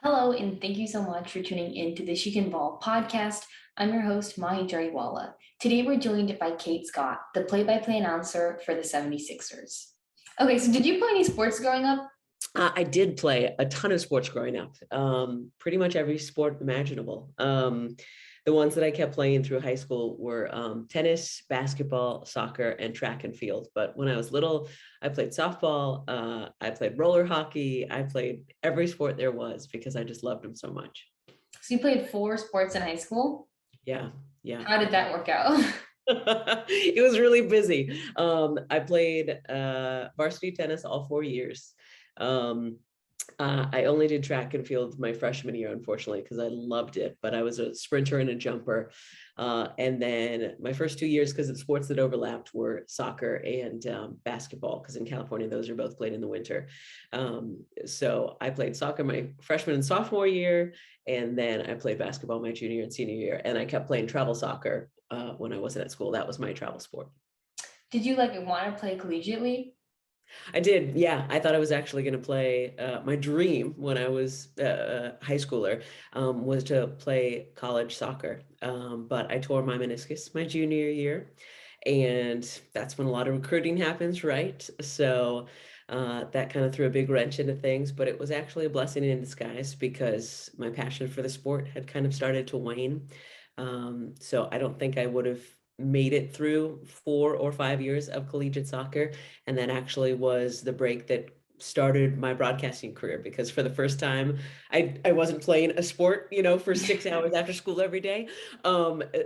Hello, and thank you so much for tuning in to the She Can Ball podcast. I'm your host, Mahi Jariwala. Today we're joined by Kate Scott, the play-by-play announcer for the 76ers. Okay, so did you play any sports growing up? I did play a ton of sports growing up, pretty much every sport imaginable. The ones that I kept playing through high school were tennis, basketball, soccer, and track and field. But when I was little, I played softball, I played roller hockey, I played every sport there was because I just loved them so much. So you played four sports in high school. Yeah, yeah. How did that work out? It was really busy. I played varsity tennis all 4 years. Um, I only did track and field my freshman year, unfortunately, because I loved it, but I was a sprinter and a jumper. And then my first 2 years, because of sports that overlapped, were soccer and basketball, because in California, those are both played in the winter. So I played soccer my freshman and sophomore year, and then I played basketball my junior and senior year. And I kept playing travel soccer when I wasn't at school. That was my travel sport. Did you want to play collegiately? I did. Yeah. I thought I was actually going to play. My dream when I was a high schooler was to play college soccer. But I tore my meniscus my junior year. And that's when a lot of recruiting happens, right? So that kind of threw a big wrench into things. But it was actually a blessing in disguise because my passion for the sport had kind of started to wane. So I don't think I would have made it through 4 or 5 years of collegiate soccer. And that actually was the break that started my broadcasting career because for the first time I wasn't playing a sport, for 6 hours after school every day.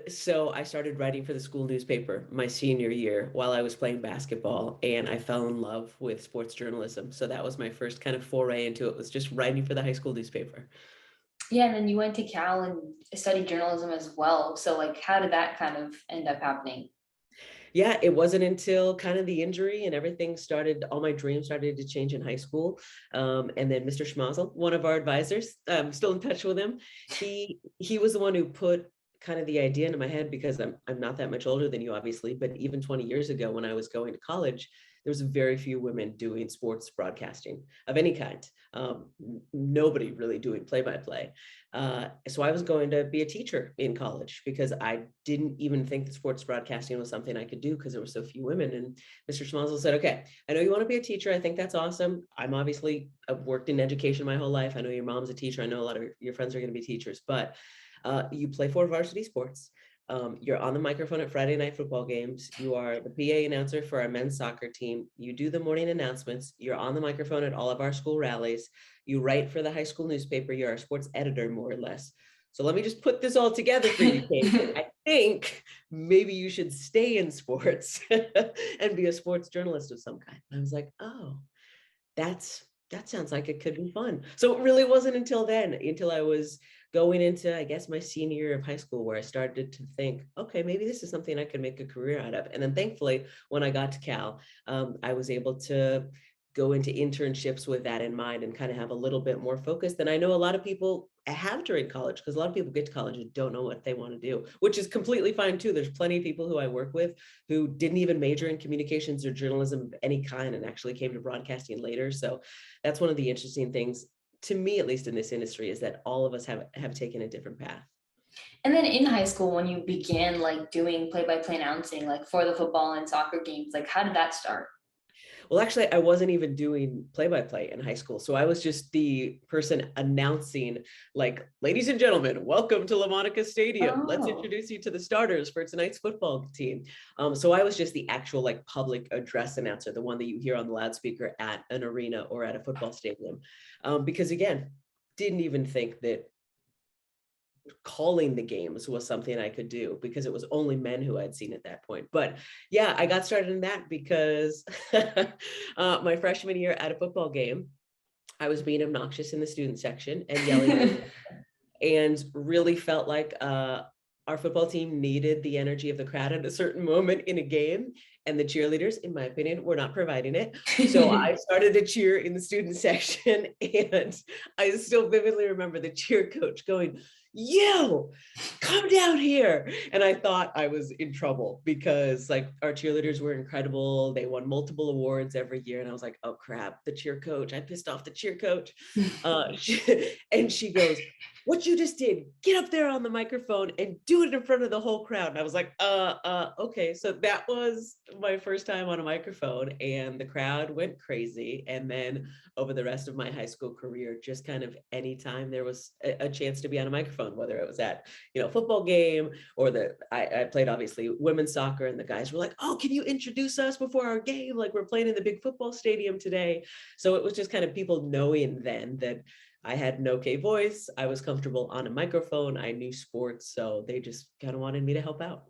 So I started writing for the school newspaper my senior year while I was playing basketball, and I fell in love with sports journalism. So that was my first kind of foray into it, was just writing for the high school newspaper. Yeah, and then you went to Cal and studied journalism as well. So how did that kind of end up happening? Yeah, it wasn't until kind of the injury and everything started, all my dreams started to change in high school. And then Mr. Schmazel, one of our advisors, I'm still in touch with him. He was the one who put kind of the idea into my head because I'm not that much older than you, obviously, but even 20 years ago when I was going to college, there was very few women doing sports broadcasting of any kind. Nobody really doing play-by-play. So I was going to be a teacher in college because I didn't even think that sports broadcasting was something I could do because there were so few women. And Mr. Schmazel said, okay, I know you want to be a teacher. I think that's awesome. I've worked in education my whole life. I know your mom's a teacher. I know a lot of your friends are going to be teachers, but you play for varsity sports. You're on the microphone at Friday night football games. You are the PA announcer for our men's soccer team. You do the morning announcements. You're on the microphone at all of our school rallies. You write for the high school newspaper. You're our sports editor, more or less. So let me just put this all together for you, Kate. I think maybe you should stay in sports and be a sports journalist of some kind. And I was like, oh, that sounds like it could be fun. So it really wasn't until I was going into, I guess, my senior year of high school where I started to think, okay, maybe this is something I could make a career out of. And then thankfully, when I got to Cal, I was able to go into internships with that in mind and kind of have a little bit more focus than I know a lot of people have during college, because a lot of people get to college and don't know what they want to do, which is completely fine too. There's plenty of people who I work with who didn't even major in communications or journalism of any kind and actually came to broadcasting later. So that's one of the interesting things, to me, at least in this industry, is that all of us have taken a different path. And then in high school, when you began doing play-by-play announcing, for the football and soccer games, how did that start? Well, actually, I wasn't even doing play-by-play in high school. So I was just the person announcing, like, ladies and gentlemen, welcome to LaMonica Stadium. Let's Oh, introduce you to the starters for tonight's football team. So I was just the actual public address announcer, the one that you hear on the loudspeaker at an arena or at a football stadium. Because again, didn't even think that calling the games was something I could do because it was only men who I'd seen at that point. But yeah, I got started in that because my freshman year at a football game, I was being obnoxious in the student section and yelling and really felt like our football team needed the energy of the crowd at a certain moment in a game, and the cheerleaders, in my opinion, were not providing it. So I started to cheer in the student section, and I still vividly remember the cheer coach going, "Yo, come down here." And I thought I was in trouble because like our cheerleaders were incredible. They won multiple awards every year. And I was like, oh crap, the cheer coach. I pissed off the cheer coach. And she goes, "What you just did, get up there on the microphone and do it in front of the whole crowd." And I was like, okay. So that was my first time on a microphone, and the crowd went crazy. And then over the rest of my high school career, just kind of anytime there was a chance to be on a microphone, whether it was at, football game, or I played obviously women's soccer, and the guys were like, "Oh, can you introduce us before our game? Like we're playing in the big football stadium today." So it was just kind of people knowing then that I had an okay voice. I was comfortable on a microphone. I knew sports. So they just kind of wanted me to help out.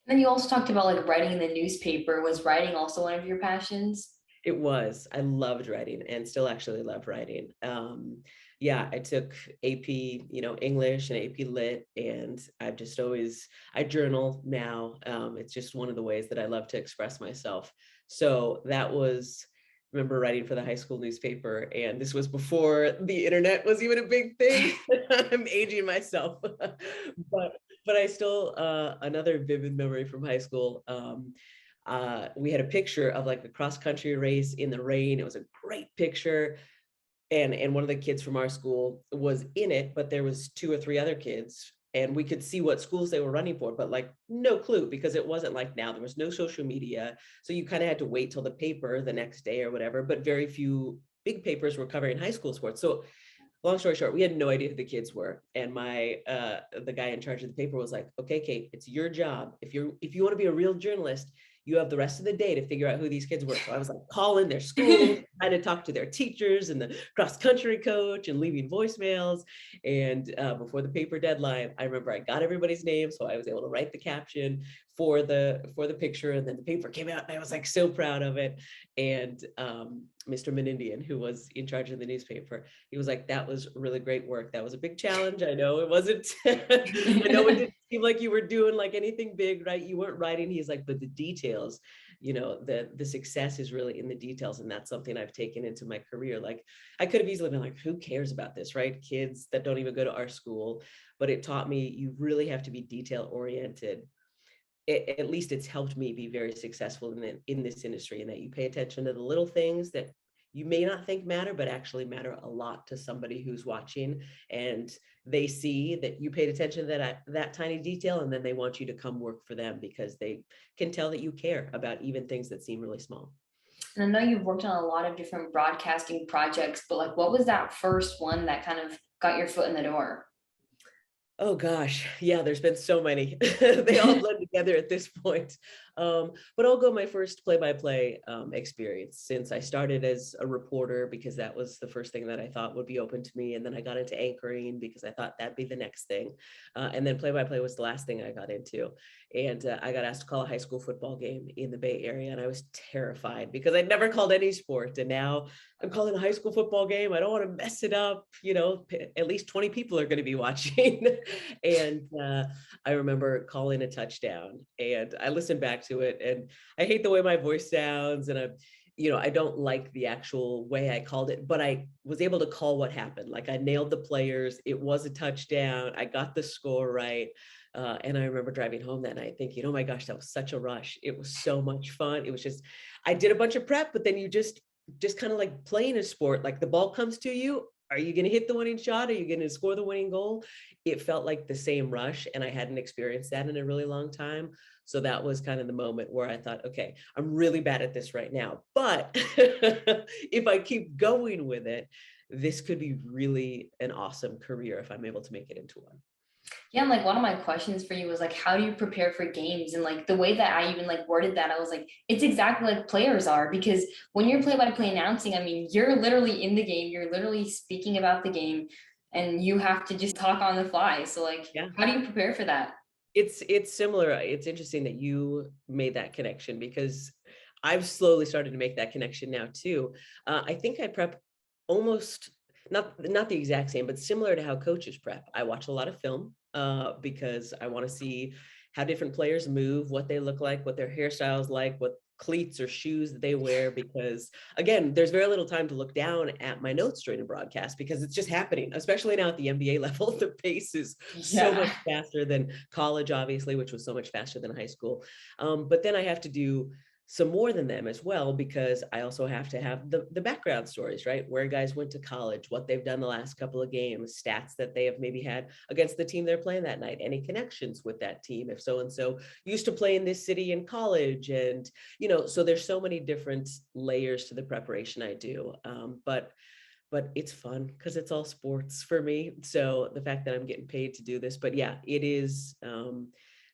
Then you also talked about like writing in the newspaper. Was writing also one of your passions? It was. I loved writing and still actually love writing. Yeah, I took AP, English and AP Lit, and I've just always, I journal now. It's just one of the ways that I love to express myself. So that was, remember writing for the high school newspaper, and this was before the internet was even a big thing. I'm aging myself, but I still, another vivid memory from high school. We had a picture of like the cross country race in the rain. It was a great picture. And one of the kids from our school was in it, but there was 2 or 3 other kids, and we could see what schools they were running for, but like no clue, because it wasn't like now, there was no social media. So you kind of had to wait till the paper the next day or whatever, but very few big papers were covering high school sports. So long story short, we had no idea who the kids were. And the guy in charge of the paper was like, "Okay, Kate, it's your job. If you want to be a real journalist, you have the rest of the day to figure out who these kids were." So I was like calling their schools, trying to talk to their teachers and the cross country coach, and leaving voicemails. And before the paper deadline, I remember I got everybody's name, so I was able to write the caption for the picture, and then the paper came out, and I was like so proud of it. And Mr. Menindian, who was in charge of the newspaper, he was like, "That was really great work. That was a big challenge. I know it wasn't, I know it didn't seem like you were doing like anything big, right? You weren't writing." He's like, "But the details, the success is really in the details." And that's something I've taken into my career. Like I could have easily been like, who cares about this, right? Kids that don't even go to our school. But it taught me you really have to be detail oriented. At least it's helped me be very successful in this industry, and that you pay attention to the little things that you may not think matter, but actually matter a lot to somebody who's watching, and they see that you paid attention to that tiny detail, and then they want you to come work for them because they can tell that you care about even things that seem really small. And I know you've worked on a lot of different broadcasting projects, but like what was that first one that kind of got your foot in the door? Oh gosh, yeah, there's been so many. They all blend together at this point. But I'll go my first play-by-play experience, since I started as a reporter because that was the first thing that I thought would be open to me. And then I got into anchoring because I thought that'd be the next thing. And then play-by-play was the last thing I got into. And I got asked to call a high school football game in the Bay Area, and I was terrified because I'd never called any sport. And now I'm calling a high school football game. I don't want to mess it up. At least 20 people are going to be watching. And I remember calling a touchdown, and I listened back to it, and I hate the way my voice sounds, and I don't like the actual way I called it, but I was able to call what happened. Like I nailed the players. It was a touchdown. I got the score right. And I remember driving home that night thinking, oh my gosh, that was such a rush. It was so much fun. It was just, I did a bunch of prep, but then you just kind of like playing a sport, like the ball comes to you. Are you going to hit the winning shot? Are you going to score the winning goal? It felt like the same rush, and I hadn't experienced that in a really long time. So that was kind of the moment where I thought, okay, I'm really bad at this right now, but if I keep going with it, this could be really an awesome career if I'm able to make it into one. Yeah, and like one of my questions for you was like, how do you prepare for games? And like the way that I even like worded that, I was like, it's exactly like players are, because when you're play-by-play announcing, I mean, you're literally in the game, you're literally speaking about the game, and you have to just talk on the fly. So like, Yeah. how do you prepare for that? It's similar. It's interesting that you made that connection, because I've slowly started to make that connection now too. I think I prep almost not the exact same, but similar to how coaches prep. I watch a lot of film because I want to see how different players move, what they look like, what their hairstyles like, what cleats or shoes that they wear. Because again, there's very little time to look down at my notes during a broadcast because it's just happening, especially now at the NBA level. The pace is so Yeah. much faster than college, obviously, which was so much faster than high school. But then I have to do some more than them as well, because I also have to have the background stories, right? Where guys went to college, what they've done the last couple of games, stats that they have maybe had against the team they're playing that night, any connections with that team, if so and so used to play in this city in college. And, so there's so many different layers to the preparation I do. But it's fun because it's all sports for me. So the fact that I'm getting paid to do this, but yeah, it is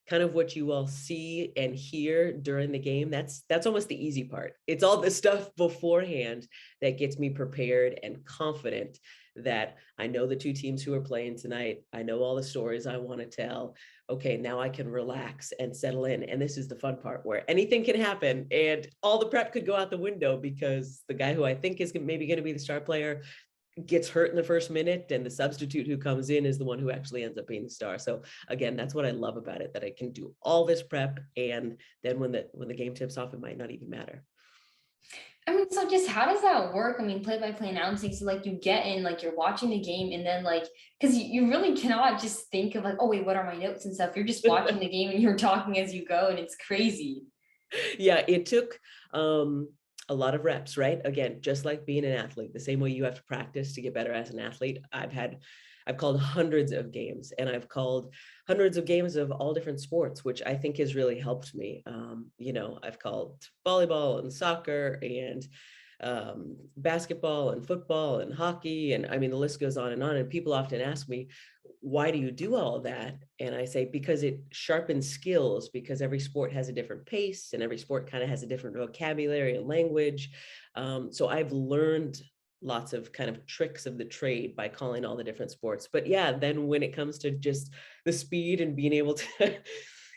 kind of what you all see and hear during the game. That's almost the easy part. It's all the stuff beforehand that gets me prepared and confident that I know the two teams who are playing tonight. I know all the stories I want to tell. Okay, now I can relax and settle in. And this is the fun part where anything can happen and all the prep could go out the window because the guy who I think is maybe going to be the star player gets hurt in the first minute, and the substitute who comes in is the one who actually ends up being the star. So again, that's what I love about it, that I can do all this prep, and then when the game tips off, it might not even matter. I mean, so just how does that work? I mean, play-by-play announcing. So like you get in, like you're watching the game, and then like because you really cannot just think of like, oh wait, what are my notes and stuff. You're just watching the game and you're talking as you go, and it's crazy. Yeah, it took a lot of reps, right? Again, just like being an athlete, the same way you have to practice to get better as an athlete. I've called hundreds of games, and I've called hundreds of games of all different sports, which I think has really helped me. I've called volleyball and soccer and basketball and football and hockey. And I mean, the list goes on and on. And people often ask me, why do you do all that? And I say, because it sharpens skills, because every sport has a different pace and every sport kind of has a different vocabulary and language. So I've learned lots of kind of tricks of the trade by calling all the different sports. But yeah, then when it comes to just the speed and being able to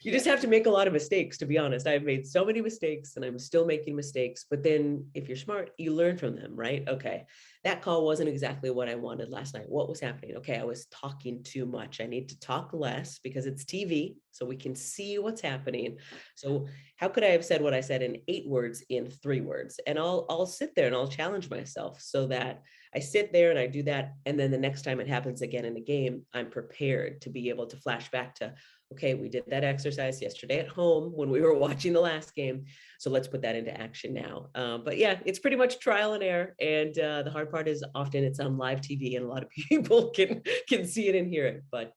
you Yeah. just have to make a lot of mistakes, to be honest. I've made so many mistakes and I'm still making mistakes, but then if you're smart, you learn from them, right? Okay, that call wasn't exactly what I wanted last night. What was happening? Okay, I was talking too much. I need to talk less because it's TV, so we can see what's happening. So how could I have said what I said in 8 words in 3 words? And I'll sit there and I'll challenge myself so that I sit there and I do that. And then the next time it happens again in a game, I'm prepared to be able to flash back to, okay, we did that exercise yesterday at home when we were watching the last game. So let's put that into action now. But yeah, it's pretty much trial and error. And the hard part is often it's on live TV and a lot of people can see it and hear it. But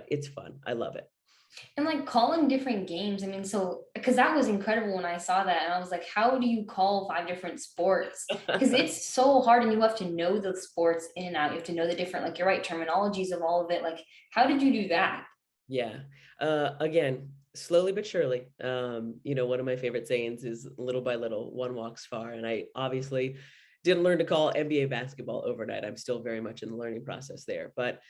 it's fun. I love it. And like calling different games. I mean, so because that was incredible when I saw that, and I was like, how do you call 5 different sports? Because it's so hard, and you have to know the sports in and out. You have to know the different, like you're right, terminologies of all of it. Like, how did you do that? Yeah. Again, slowly but surely. One of my favorite sayings is little by little, one walks far. And I obviously didn't learn to call NBA basketball overnight. I'm still very much in the learning process there. But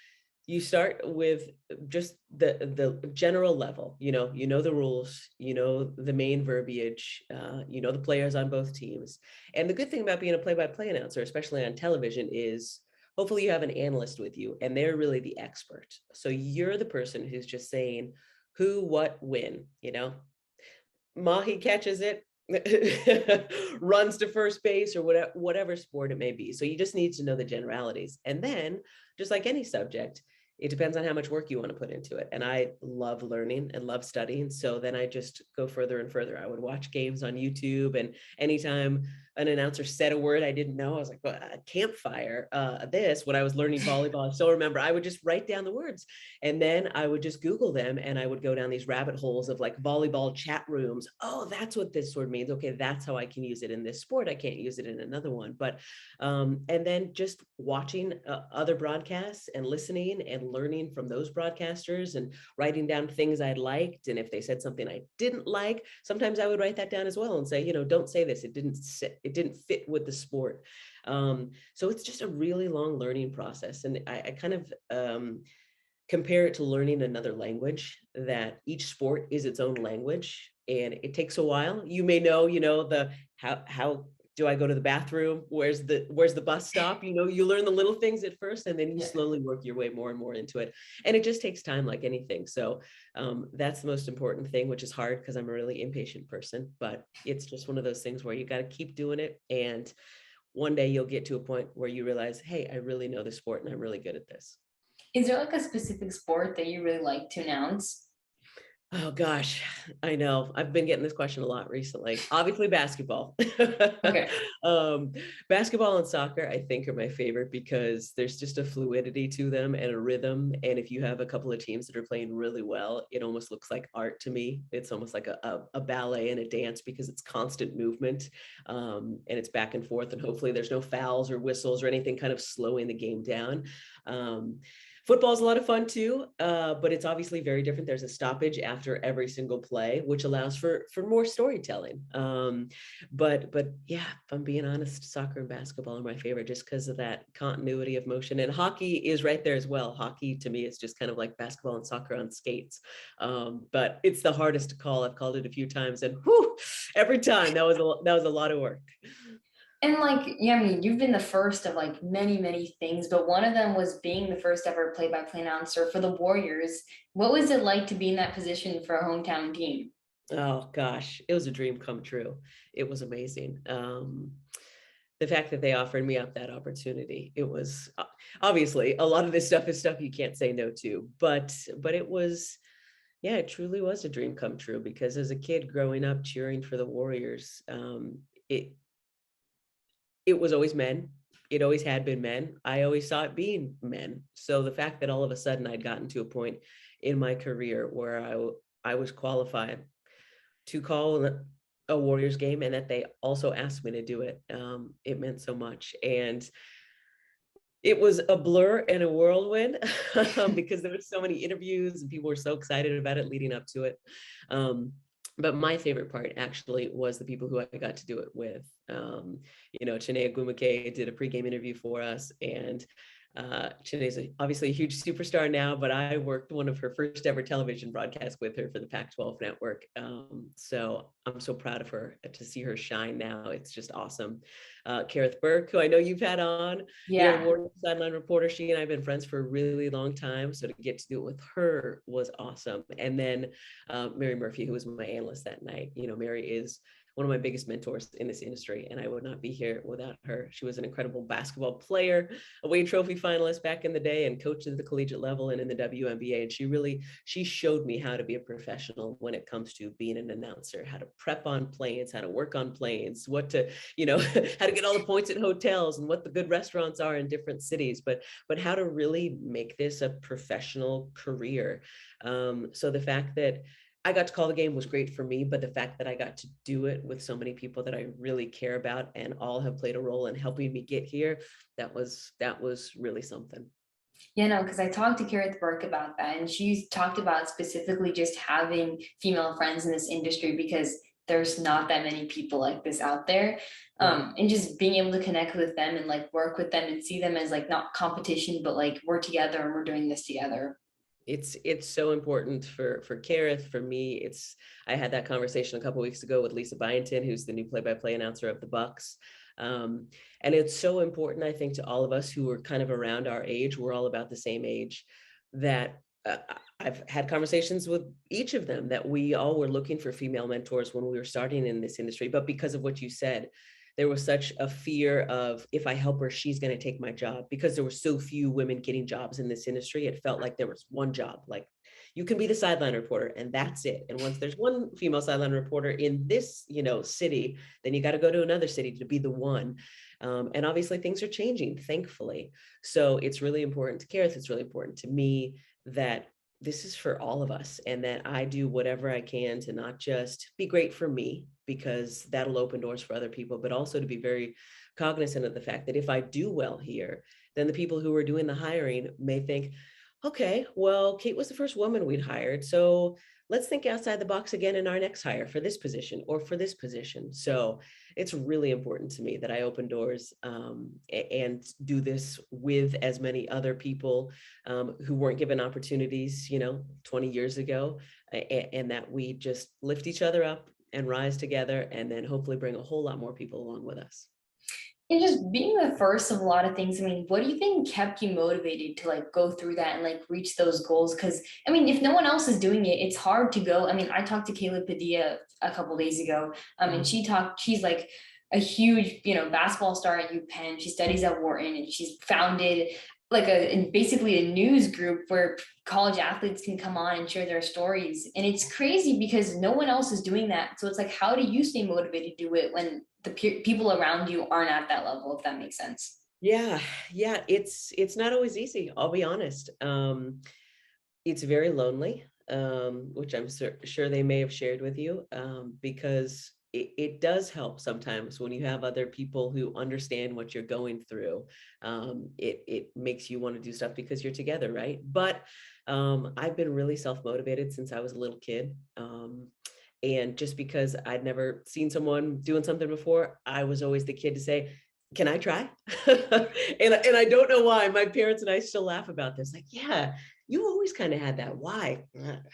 you start with just the general level. You know the rules, you know the main verbiage, you know the players on both teams. And the good thing about being a play-by-play announcer, especially on television, is hopefully you have an analyst with you and they're really the expert. So you're the person who's just saying who, what, when. Mahi catches it, runs to first base, or whatever sport it may be. So you just need to know the generalities. And then, just like any subject, it depends on how much work you want to put into it. And I love learning and love studying. So then I just go further and further. I would watch games on YouTube, and anytime an announcer said a word I didn't know, I was like, well, campfire, this, when I was learning volleyball, I still remember, I would just write down the words. And then I would just Google them, and I would go down these rabbit holes of like volleyball chat rooms. Oh, that's what this word means. Okay, that's how I can use it in this sport. I can't use it in another one. But and then just watching other broadcasts and listening and learning from those broadcasters and writing down things I liked. And if they said something I didn't like, sometimes I would write that down as well and say, don't say this. It didn't fit with the sport. So it's just a really long learning process. And I kind of compare it to learning another language, that each sport is its own language and it takes a while. You may know, the how do I go to the bathroom? Where's the bus stop? You learn the little things at first, and then you Yeah. slowly work your way more and more into it. And it just takes time like anything. So that's the most important thing, which is hard because I'm a really impatient person, but it's just one of those things where you got to keep doing it. And one day you'll get to a point where you realize, hey, I really know the sport and I'm really good at this. Is there like a specific sport that you really like to announce? Oh gosh, I know. I've been getting this question a lot recently. Obviously, basketball. Okay. um, Basketball and soccer, I think, are my favorite because there's just a fluidity to them and a rhythm. And if you have a couple of teams that are playing really well, it almost looks like art to me. It's almost like a ballet and a dance because it's constant movement, and it's back and forth. And hopefully, there's no fouls or whistles or anything kind of slowing the game down. Um, Football is a lot of fun too, but it's obviously very different. There's a stoppage after every single play, which allows for more storytelling. But yeah, if I'm being honest, soccer and basketball are my favorite just because of that continuity of motion. And hockey is right there as well. Hockey to me is just kind of like basketball and soccer on skates, but it's the hardest to call. I've called it a few times, and whew, every time that was a lot of work. And like, yeah, I mean, you've been the first of like many, many things, but one of them was being the first ever play-by-play announcer for the Warriors. What was it like to be in that position for a hometown team? Oh gosh, it was a dream come true. It was amazing. The fact that they offered me up that opportunity, it was obviously a lot of this stuff is stuff you can't say no to, but it was, yeah, it truly was a dream come true because as a kid growing up cheering for the Warriors, it it was always men. It always had been men. I always saw it being men. So the fact that all of a sudden I'd gotten to a point in my career where I was qualified to call a Warriors game and that they also asked me to do it. It meant so much. And it was a blur and a whirlwind because there were so many interviews and people were so excited about it leading up to it. Um, but my favorite part actually was the people who I got to do it with. Chinea Gumake did a pregame interview for us, and Chiney's obviously a huge superstar now, but I worked one of her first ever television broadcasts with her for the Pac-12 network. So I'm so proud of her to see her shine now. It's just awesome. Kareth Burke, who I know you've had on, the Yeah. Warriors sideline reporter, she and I have been friends for a really long time. So to get to do it with her was awesome. And then Mary Murphy, who was my analyst that night. Mary is one of my biggest mentors in this industry, and I would not be here without her. She was an incredible basketball player, a Wade Trophy finalist back in the day, and coached at the collegiate level and in the WNBA. And she showed me how to be a professional when it comes to being an announcer, how to prep on planes, how to work on planes, what to, how to get all the points at hotels and what the good restaurants are in different cities, but how to really make this a professional career. So the fact that I got to call the game was great for me, but the fact that I got to do it with so many people that I really care about and all have played a role in helping me get here, that was really something. Yeah, no, because I talked to Kareth Burke about that, and she's talked about specifically just having female friends in this industry because there's not that many people like this out there. Right. And just being able to connect with them and like work with them and see them as like not competition, but like we're together and we're doing this together. It's so important for Kareth, for me. I had that conversation a couple of weeks ago with Lisa Byington, who's the new play-by-play announcer of the Bucks. And it's so important, I think, to all of us who are kind of around our age, we're all about the same age, that I've had conversations with each of them that we all were looking for female mentors when we were starting in this industry. But because of what you said, there was such a fear of, if I help her, she's going to take my job, because there were so few women getting jobs in this industry. It felt like there was one job, like you can be the sideline reporter and that's it. And once there's one female sideline reporter in this, city, then you got to go to another city to be the one. And obviously things are changing, thankfully. So it's really important to Kareth. It's really important to me that this is for all of us, and that I do whatever I can to not just be great for me, because that'll open doors for other people, but also to be very cognizant of the fact that if I do well here, then the people who are doing the hiring may think, okay, well, Kate was the first woman we'd hired, so let's think outside the box again in our next hire for this position or for this position. So it's really important to me that I open doors and do this with as many other people who weren't given opportunities, 20 years ago, and that we just lift each other up and rise together, and then hopefully bring a whole lot more people along with us. And just being the first of a lot of things, I mean, what do you think kept you motivated to like go through that and like reach those goals? Because I mean, if no one else is doing it, it's hard to go. I mean, I talked to Kayla Padilla a couple days ago, and she's like a huge, basketball star at UPenn. She studies at Wharton, and she's founded like basically a news group where college athletes can come on and share their stories. And it's crazy because no one else is doing that. So it's like, how do you stay motivated to do it when the people around you aren't at that level, if that makes sense? Yeah, yeah, it's not always easy, I'll be honest. It's very lonely, which I'm sure they may have shared with you, because it does help sometimes when you have other people who understand what you're going through. It makes you want to do stuff because you're together, right? But I've been really self-motivated since I was a little kid. And just because I'd never seen someone doing something before, I was always the kid to say, can I try? And I don't know why. My parents and I still laugh about this. Like, yeah, you always kind of had that. Why?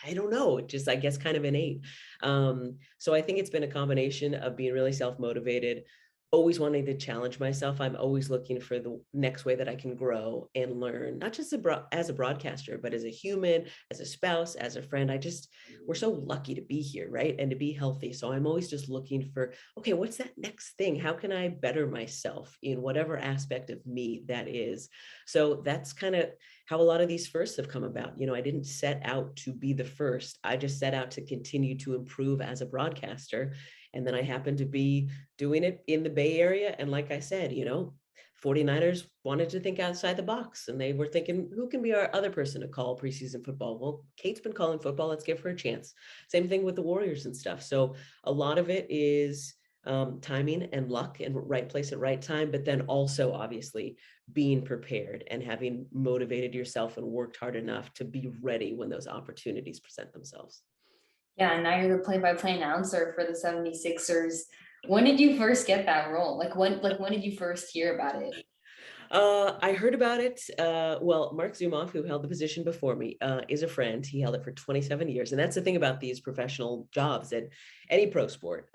I don't know. It just, I guess, kind of innate. So I think it's been a combination of being really self-motivated, always wanting to challenge myself. I'm always looking for the next way that I can grow and learn, not just as a broadcaster, but as a human, as a spouse, as a friend. We're so lucky to be here, right? And to be healthy. So I'm always just looking for, okay, what's that next thing? How can I better myself in whatever aspect of me that is? So that's kind of how a lot of these firsts have come about. I didn't set out to be the first. I just set out to continue to improve as a broadcaster. And then I happened to be doing it in the Bay Area. And like I said, 49ers wanted to think outside the box, and they were thinking, who can be our other person to call preseason football? Well, Kate's been calling football. Let's give her a chance. Same thing with the Warriors and stuff. So a lot of it is timing and luck and right place at right time, but then also obviously being prepared and having motivated yourself and worked hard enough to be ready when those opportunities present themselves. Yeah, and now you're the play-by-play announcer for the 76ers. When did you first get that role? When did you first hear about it? I heard about it. Well, Mark Zumoff, who held the position before me, is a friend. He held it for 27 years. And that's the thing about these professional jobs at any pro sport.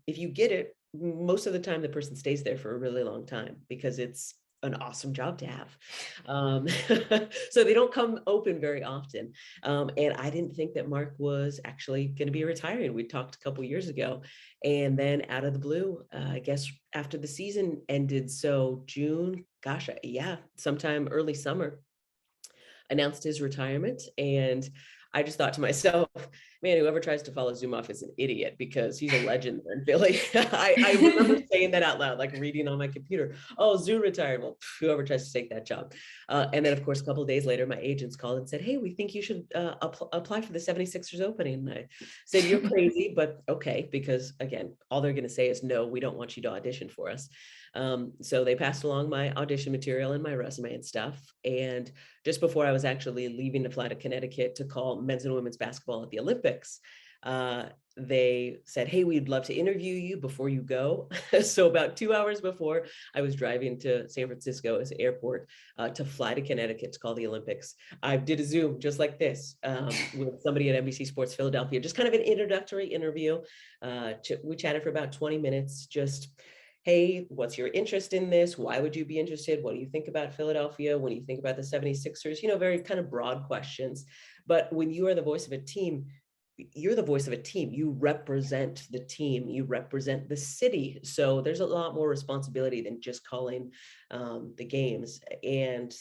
If you get it, most of the time the person stays there for a really long time because it's an awesome job to have. So they don't come open very often. And I didn't think that Mark was actually going to be retiring. We talked a couple years ago, and then out of the blue, I guess after the season ended, so June, gosh, yeah, sometime early summer, announced his retirement. And I just thought to myself, man, whoever tries to follow Zumoff is an idiot because he's a legend there in Philly. I remember saying that out loud, like reading on my computer. Oh, Zoo retired. Well, whoever tries to take that job. And then, of course, a couple of days later, my agents called and said, hey, we think you should apply for the 76ers opening. And I said, you're crazy, but okay, because again, all they're going to say is, no, we don't want you to audition for us. So they passed along my audition material and my resume and stuff. And just before I was actually leaving to fly to Connecticut to call men's and women's basketball at the Olympics, they said, hey, we'd love to interview you before you go. So about 2 hours before I was driving to San Francisco as airport to fly to Connecticut to call the Olympics, I did a Zoom just like this with somebody at NBC Sports Philadelphia, just kind of an introductory interview. We chatted for about 20 minutes, just, hey, what's your interest in this? Why would you be interested? What do you think about Philadelphia? When you think about the 76ers, very kind of broad questions. But when you are the voice of a team, you're the voice of a team. You represent the team. You represent the city. So there's a lot more responsibility than just calling the games. And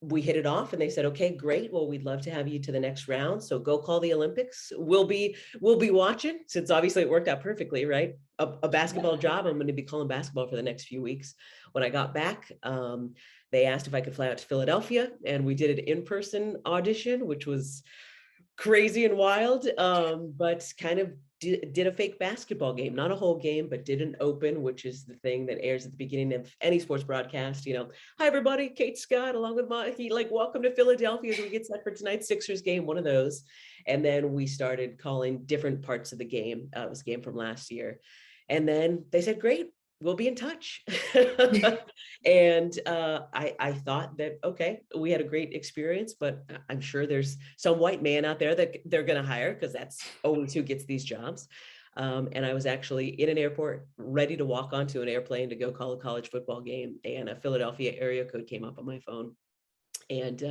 we hit it off and they said, okay, great. Well, we'd love to have you to the next round. So go call the Olympics. We'll be watching, since obviously it worked out perfectly, right? A basketball job. I'm going to be calling basketball for the next few weeks. When I got back, they asked if I could fly out to Philadelphia, and we did an in-person audition, which was crazy and wild, but kind of did a fake basketball game, not a whole game, but did an open, which is the thing that airs at the beginning of any sports broadcast. Hi everybody, Kate Scott, along with Monty, welcome to Philadelphia as we get set for tonight's Sixers game, one of those. And then we started calling different parts of the game. It was a game from last year. And then they said, great, we'll be in touch. And I thought that, okay, we had a great experience, but I'm sure there's some white man out there that they're going to hire, because that's always who gets these jobs. And I was actually in an airport, ready to walk onto an airplane to go call a college football game. And a Philadelphia area code came up on my phone. And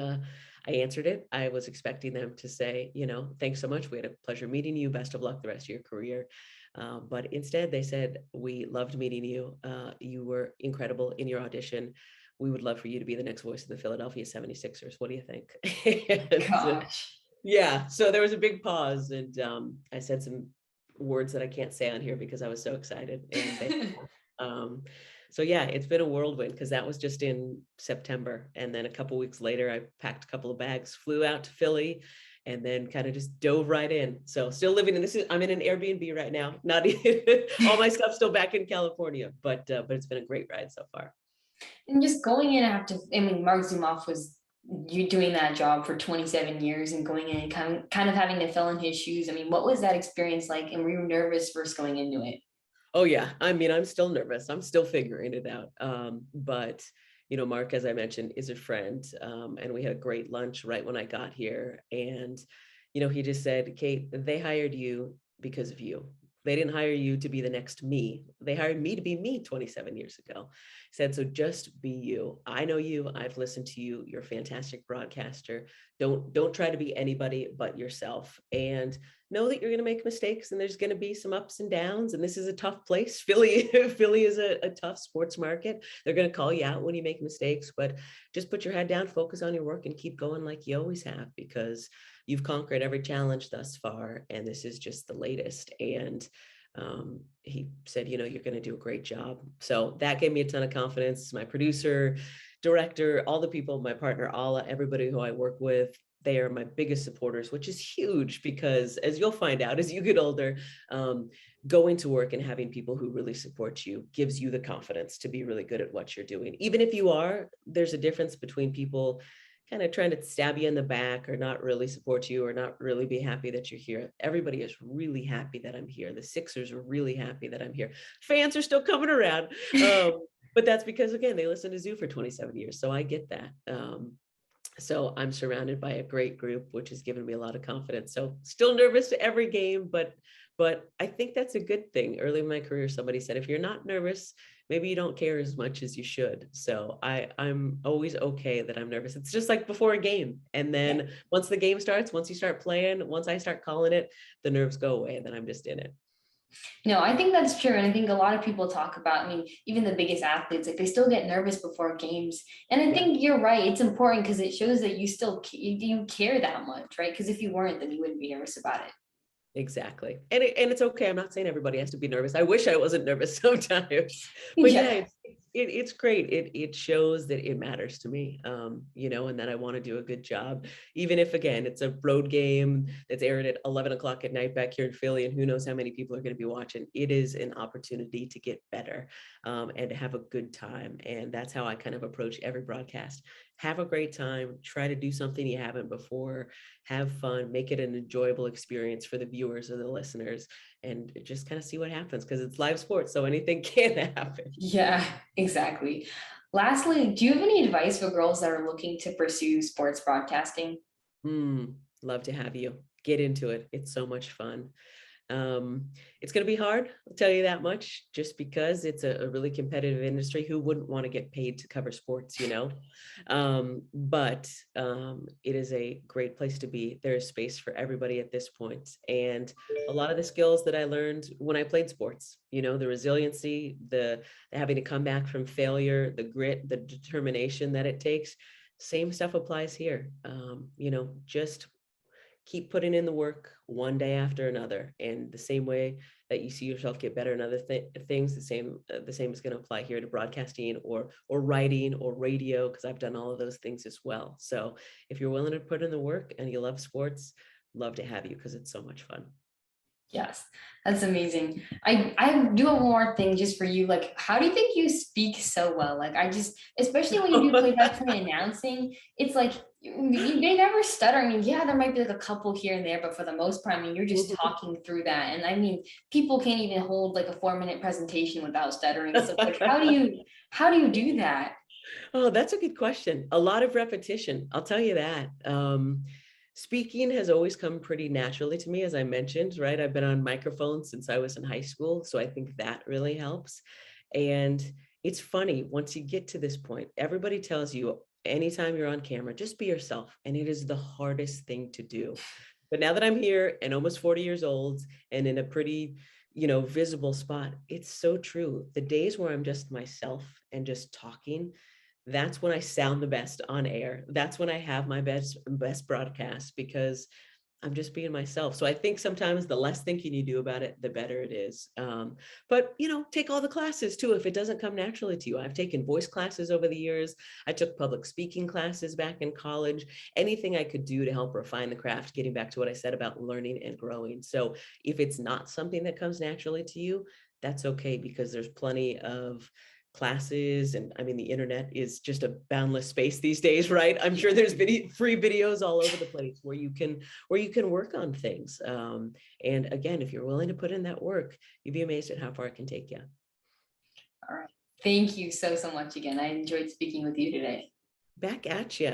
I answered it. I was expecting them to say, thanks so much. We had a pleasure meeting you. Best of luck the rest of your career. But instead, they said, we loved meeting you. You were incredible in your audition. We would love for you to be the next voice of the Philadelphia 76ers. What do you think? And, Gosh. yeah, so there was a big pause, and I said some words that I can't say on here because I was so excited. And um, so yeah, it's been a whirlwind because that was just in September, and then a couple weeks later, I packed a couple of bags, flew out to Philly, and then kind of just dove right in. So still living in I'm in an Airbnb right now. Not even, all my stuff's still back in California, but it's been a great ride so far. And just going in after, I mean, Mark Zumoff was you doing that job for 27 years and going in and kind of having to fill in his shoes. I mean, what was that experience like? And were you nervous first going into it? Oh yeah, I mean, I'm still nervous. I'm still figuring it out. But Mark, as I mentioned, is a friend, and we had a great lunch right when I got here. And he just said, Kate, they hired you because of you. They didn't hire you to be the next me. They hired me to be me 27 years ago. He said, so just be you. I know you. I've listened to you. You're a fantastic broadcaster. Don't try to be anybody but yourself. And know that you're going to make mistakes, and there's going to be some ups and downs. And this is a tough place. Philly is a tough sports market. They're going to call you out when you make mistakes, but just put your head down, focus on your work, and keep going like you always have, because you've conquered every challenge thus far, and this is just the latest. And he said, you're going to do a great job. So that gave me a ton of confidence. My producer, director, all the people, my partner, Alla, everybody who I work with, they are my biggest supporters, which is huge because, as you'll find out as you get older, going to work and having people who really support you gives you the confidence to be really good at what you're doing. Even if you are, there's a difference between people kind of trying to stab you in the back or not really support you or not really be happy that you're here. Everybody is really happy that I'm here. The Sixers are really happy that I'm here. Fans are still coming around. But that's because, again, they listened to Zoo for 27 years. So I get that. So I'm surrounded by a great group, which has given me a lot of confidence. So still nervous every game, but I think that's a good thing. Early in my career, somebody said, if you're not nervous, maybe you don't care as much as you should. So I'm always okay that I'm nervous. It's just like before a game. And then once the game starts, once you start playing, once I start calling it, the nerves go away, and then I'm just in it. No, I think that's true. And I think a lot of people talk about, I mean, even the biggest athletes, like they still get nervous before games. And I think you're right. It's important because it shows that you still you care that much, right? Because if you weren't, then you wouldn't be nervous about it. Exactly. And it's okay. I'm not saying everybody has to be nervous. I wish I wasn't nervous sometimes, but yeah, Yeah. it's great. It shows that it matters to me, and that I want to do a good job, even if, again, it's a road game that's aired at 11 o'clock at night back here in Philly, and who knows how many people are going to be watching. It is an opportunity to get better, and to have a good time. And that's how I kind of approach every broadcast. Have a great time, try to do something you haven't before, have fun, make it an enjoyable experience for the viewers or the listeners, and just kind of see what happens, because it's live sports, so anything can happen. Yeah, exactly. Lastly, do you have any advice for girls that are looking to pursue sports broadcasting? Love to have you get into it. It's so much fun. It's going to be hard, I'll tell you that much, just because it's a really competitive industry. Who wouldn't want to get paid to cover sports, but it is a great place to be. There's space for everybody at this point. And a lot of the skills that I learned when I played sports, the resiliency, the having to come back from failure, the grit, the determination that it takes, same stuff applies here. Just keep putting in the work one day after another, and the same way that you see yourself get better in other things, the same is going to apply here to broadcasting or writing or radio, because I've done all of those things as well. So if you're willing to put in the work and you love sports, love to have you, because it's so much fun. Yes, that's amazing. I do have one more thing just for you. Like, how do you think you speak so well? Like, especially when you do play-by-play announcing, it's like they never stutter. I mean, yeah, there might be like a couple here and there, but for the most part, I mean, you're just talking through that. And I mean, people can't even hold like a 4-minute presentation without stuttering. So like, how do you do that? Oh, that's a good question. A lot of repetition, I'll tell you that. Speaking has always come pretty naturally to me, as I mentioned, right? I've been on microphones since I was in high school, so I think that really helps. And it's funny, once you get to this point, everybody tells you anytime you're on camera, just be yourself. And it is the hardest thing to do. But now that I'm here and almost 40 years old and in a pretty, visible spot, it's so true. The days where I'm just myself and just talking, that's when I sound the best on air. That's when I have my best broadcast because I'm just being myself. So I think sometimes the less thinking you do about it, the better it is. But take all the classes too if it doesn't come naturally to you. I've taken voice classes over the years. I took public speaking classes back in college. Anything I could do to help refine the craft, getting back to what I said about learning and growing. So if it's not something that comes naturally to you, that's okay because there's plenty of classes, and I mean the internet is just a boundless space these days, right? I'm sure there's free videos all over the place where you can work on things, and again, if you're willing to put in that work, you'd be amazed at how far it can take you. All right. Thank you so much again. I enjoyed speaking with you today. Back at you.